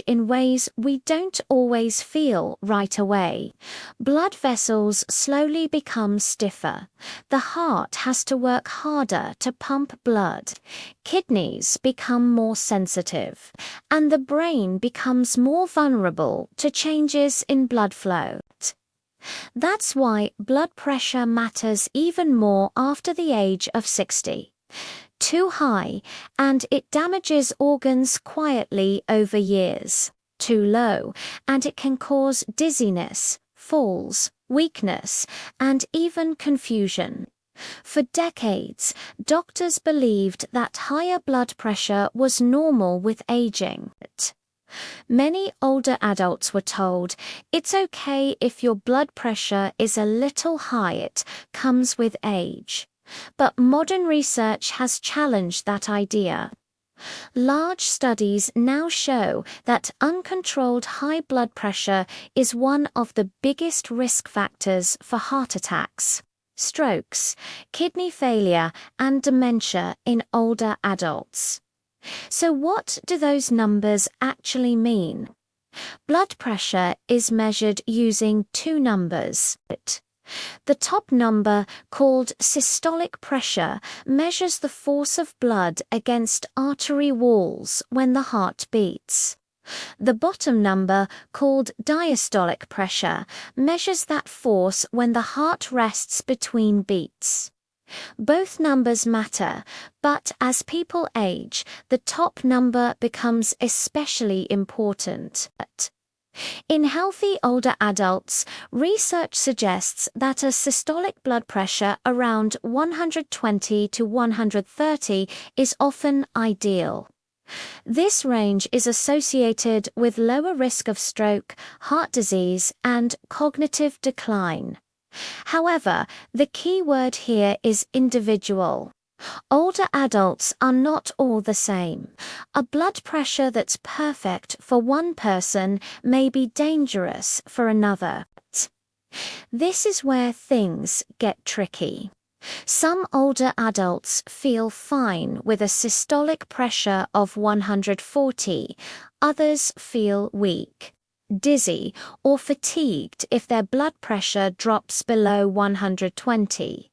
in ways we don't always feel right away. Blood vessels slowly become stiffer. The heart has to work harder to pump blood. Kidneys become more sensitive, and the brain becomes more vulnerable to changes in blood flow. That's why blood pressure matters even more after the age of 60. Too high, and it damages organs quietly over years. Too low, and it can cause dizziness, falls, weakness, and even confusion. For decades, doctors believed that higher blood pressure was normal with aging. Many older adults were told, it's okay if your blood pressure is a little high, it comes with age. But modern research has challenged that idea. Large studies now show that uncontrolled high blood pressure is one of the biggest risk factors for heart attacks, strokes, kidney failure, and dementia in older adults. So what do those numbers actually mean? Blood pressure is measured using two numbers. The top number, called systolic pressure, measures the force of blood against artery walls when the heart beats. The bottom number, called diastolic pressure, measures that force when the heart rests between beats. Both numbers matter, but as people age, the top number becomes especially important. In healthy older adults, research suggests that a systolic blood pressure around 120 to 130 is often ideal. This range is associated with lower risk of stroke, heart disease, and cognitive decline. However, the key word here is individual. Older adults are not all the same. A blood pressure that's perfect for one person may be dangerous for another. This is where things get tricky. Some older adults feel fine with a systolic pressure of 140, others feel weak, dizzy, or fatigued if their blood pressure drops below 120.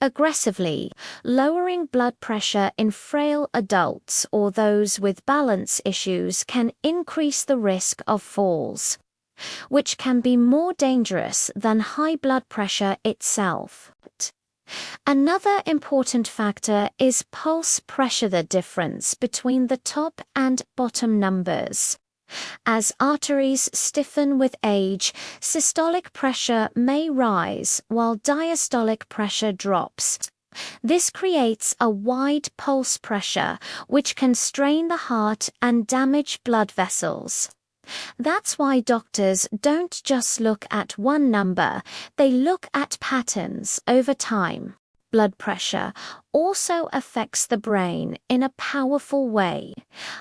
Aggressively, lowering blood pressure in frail adults or those with balance issues can increase the risk of falls, which can be more dangerous than high blood pressure itself. Another important factor is pulse pressure, the difference between the top and bottom numbers. As arteries stiffen with age, systolic pressure may rise while diastolic pressure drops. This creates a wide pulse pressure, which can strain the heart and damage blood vessels. That's why doctors don't just look at one number, they look at patterns over time. Blood pressure also affects the brain in a powerful way.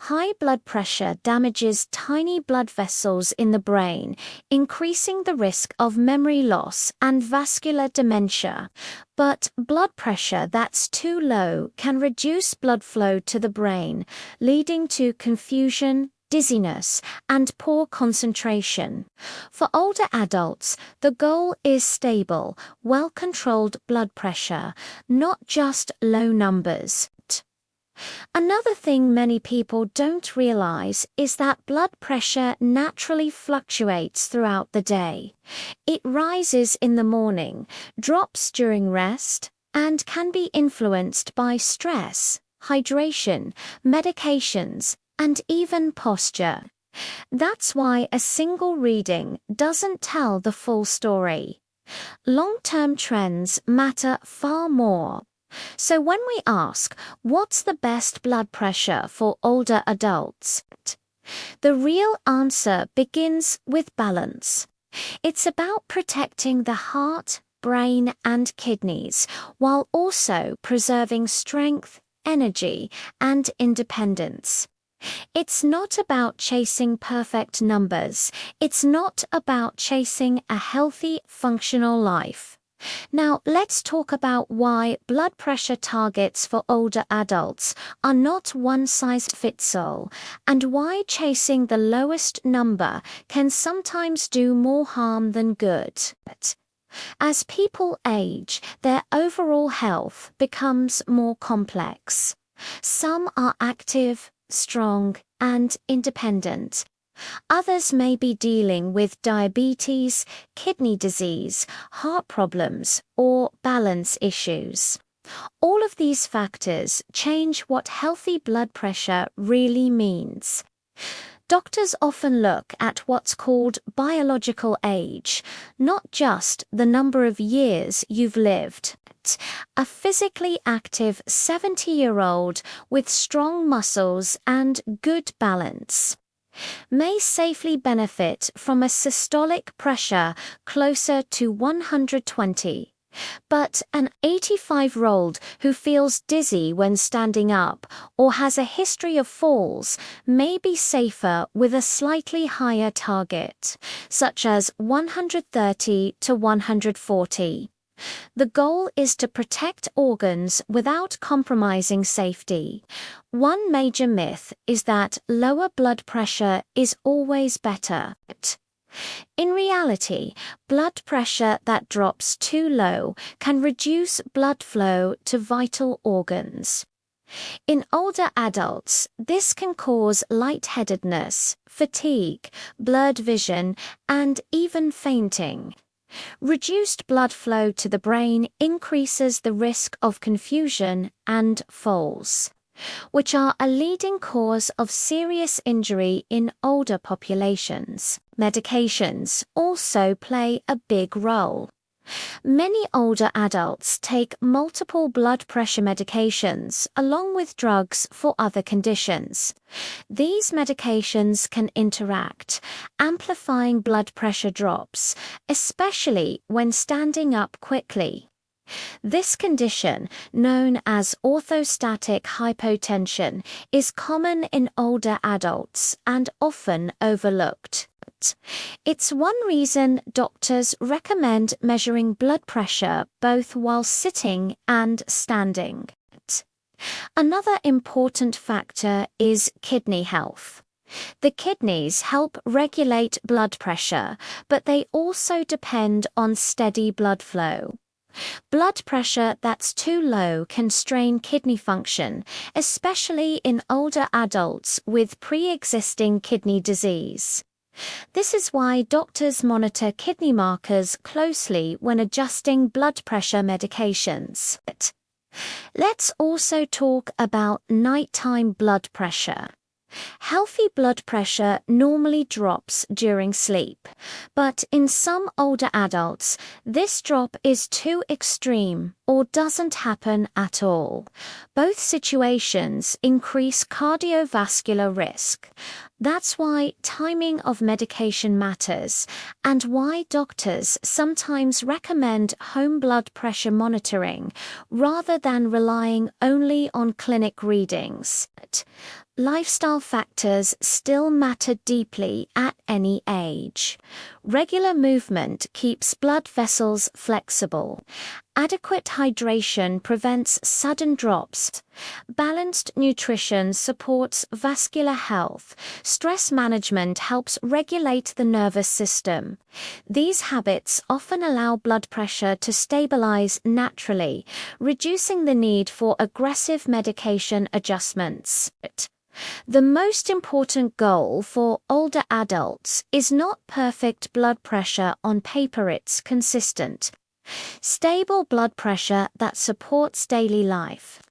High blood pressure damages tiny blood vessels in the brain, increasing the risk of memory loss and vascular dementia. But blood pressure that's too low can reduce blood flow to the brain, leading to confusion, dizziness, and poor concentration. For older adults, the goal is stable, well-controlled blood pressure, not just low numbers. Another thing many people don't realize is that blood pressure naturally fluctuates throughout the day. It rises in the morning, drops during rest, and can be influenced by stress, hydration, medications, and even posture. That's why a single reading doesn't tell the full story. Long-term trends matter far more. So when we ask, what's the best blood pressure for older adults? The real answer begins with balance. It's about protecting the heart, brain, and kidneys, while also preserving strength, energy, and independence. It's not about chasing perfect numbers. It's not about chasing a healthy, functional life. Now, let's talk about why blood pressure targets for older adults are not one size fits all, and why chasing the lowest number can sometimes do more harm than good. As people age, their overall health becomes more complex. Some are active, strong, and independent. Others may be dealing with diabetes, kidney disease, heart problems, or balance issues. All of these factors change what healthy blood pressure really means. Doctors often look at what's called biological age, not just the number of years you've lived. A physically active 70-year-old with strong muscles and good balance may safely benefit from a systolic pressure closer to 120. But an 85-year-old who feels dizzy when standing up or has a history of falls may be safer with a slightly higher target, such as 130 to 140. The goal is to protect organs without compromising safety. One major myth is that lower blood pressure is always better. In reality, blood pressure that drops too low can reduce blood flow to vital organs. In older adults, this can cause lightheadedness, fatigue, blurred vision, and even fainting. Reduced blood flow to the brain increases the risk of confusion and falls, which are a leading cause of serious injury in older populations. Medications also play a big role. Many older adults take multiple blood pressure medications along with drugs for other conditions. These medications can interact, amplifying blood pressure drops, especially when standing up quickly. This condition, known as orthostatic hypotension, is common in older adults and often overlooked. It's one reason doctors recommend measuring blood pressure both while sitting and standing. Another important factor is kidney health. The kidneys help regulate blood pressure, but they also depend on steady blood flow. Blood pressure that's too low can strain kidney function, especially in older adults with pre-existing kidney disease. This is why doctors monitor kidney markers closely when adjusting blood pressure medications. Let's also talk about nighttime blood pressure. Healthy blood pressure normally drops during sleep, but in some older adults, this drop is too extreme or doesn't happen at all. Both situations increase cardiovascular risk. That's why timing of medication matters, and why doctors sometimes recommend home blood pressure monitoring rather than relying only on clinic readings. Lifestyle factors still matter deeply at any age. Regular movement keeps blood vessels flexible. Adequate hydration prevents sudden drops. Balanced nutrition supports vascular health. Stress management helps regulate the nervous system. These habits often allow blood pressure to stabilize naturally, reducing the need for aggressive medication adjustments. The most important goal for older adults is not perfect blood pressure on paper, it's consistent. Stable blood pressure that supports daily life.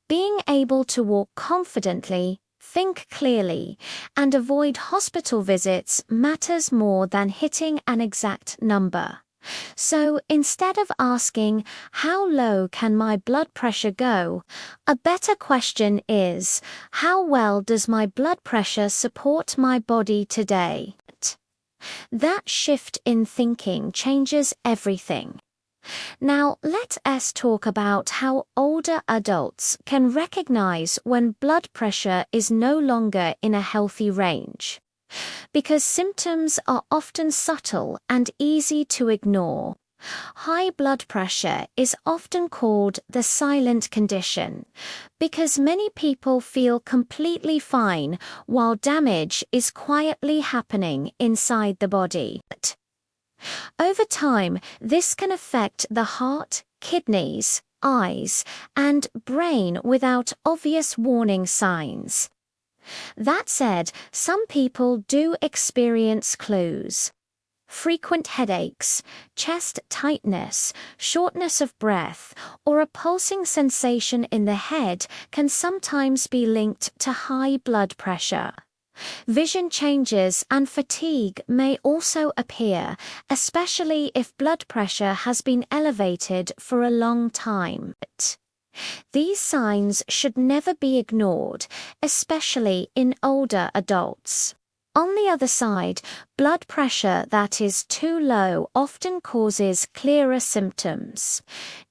Being able to walk confidently, think clearly, and avoid hospital visits matters more than hitting an exact number. So instead of asking, how low can my blood pressure go? A better question is, how well does my blood pressure support my body today? That shift in thinking changes everything. Now, let us talk about how older adults can recognize when blood pressure is no longer in a healthy range. Because symptoms are often subtle and easy to ignore. High blood pressure is often called the silent condition because many people feel completely fine while damage is quietly happening inside the body. Over time, this can affect the heart, kidneys, eyes, and brain without obvious warning signs. That said, some people do experience clues. Frequent headaches, chest tightness, shortness of breath, or a pulsing sensation in the head can sometimes be linked to high blood pressure. Vision changes and fatigue may also appear, especially if blood pressure has been elevated for a long time. These signs should never be ignored, especially in older adults. On the other side, blood pressure that is too low often causes clearer symptoms.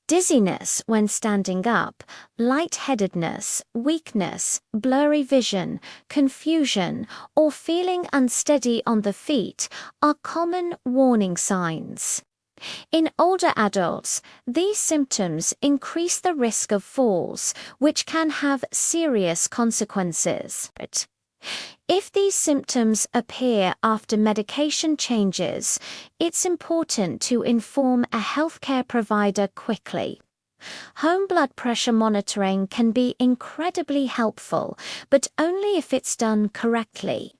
Dizziness when standing up, lightheadedness, weakness, blurry vision, confusion, or feeling unsteady on the feet are common warning signs. In older adults, these symptoms increase the risk of falls, which can have serious consequences. If these symptoms appear after medication changes, it's important to inform a healthcare provider quickly. Home blood pressure monitoring can be incredibly helpful, but only if it's done correctly.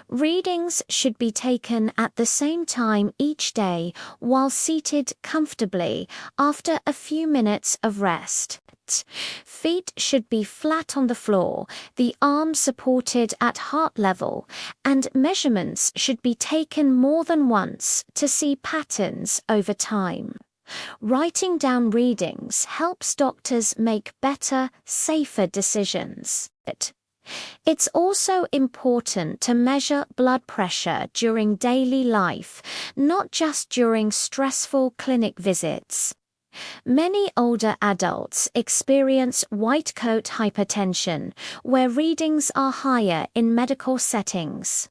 Readings should be taken at the same time each day while seated comfortably after a few minutes of rest. Feet should be flat on the floor, the arms supported at heart level, and measurements should be taken more than once to see patterns over time. Writing down readings helps doctors make better, safer decisions. It's also important to measure blood pressure during daily life, not just during stressful clinic visits. Many older adults experience white coat hypertension, where readings are higher in medical settings.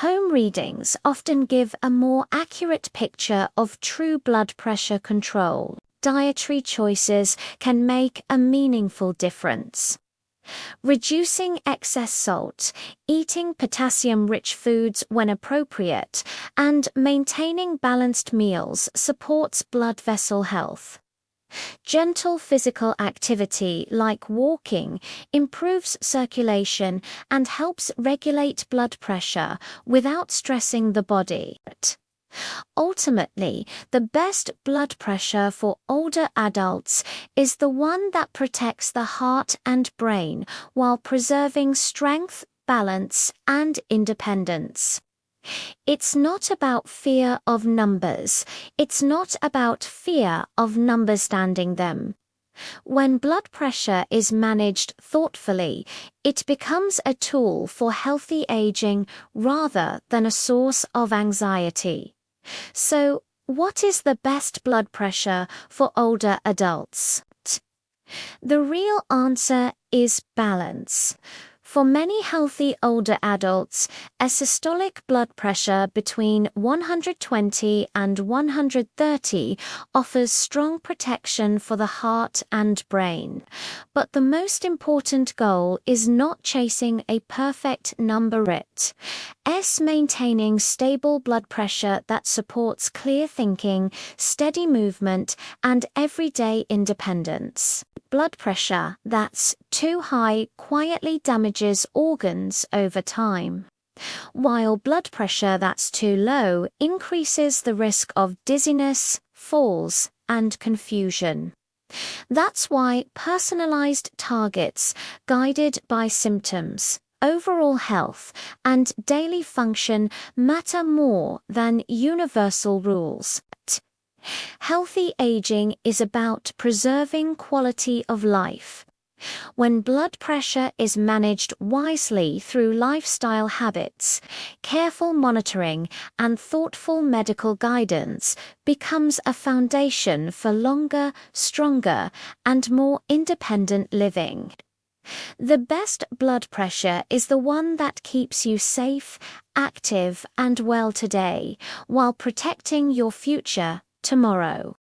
Home readings often give a more accurate picture of true blood pressure control. Dietary choices can make a meaningful difference. Reducing excess salt, eating potassium-rich foods when appropriate, and maintaining balanced meals supports blood vessel health. Gentle physical activity like walking improves circulation and helps regulate blood pressure without stressing the body. Ultimately, the best blood pressure for older adults is the one that protects the heart and brain while preserving strength, balance, and independence. It's not about fear of numbers. It's not about fear of understanding them. When blood pressure is managed thoughtfully, it becomes a tool for healthy aging rather than a source of anxiety. So, what is the best blood pressure for older adults? The real answer is balance. For many healthy older adults, a systolic blood pressure between 120 and 130 offers strong protection for the heart and brain. But the most important goal is not chasing a perfect number. It's maintaining stable blood pressure that supports clear thinking, steady movement, and everyday independence. Blood pressure that's too high quietly damages organs over time, while blood pressure that's too low increases the risk of dizziness, falls, and confusion. That's why personalized targets, guided by symptoms, overall health, and daily function matter more than universal rules. Healthy aging is about preserving quality of life. When blood pressure is managed wisely through lifestyle habits, careful monitoring and thoughtful medical guidance becomes a foundation for longer, stronger, and more independent living. The best blood pressure is the one that keeps you safe, active, and well today, while protecting your future tomorrow.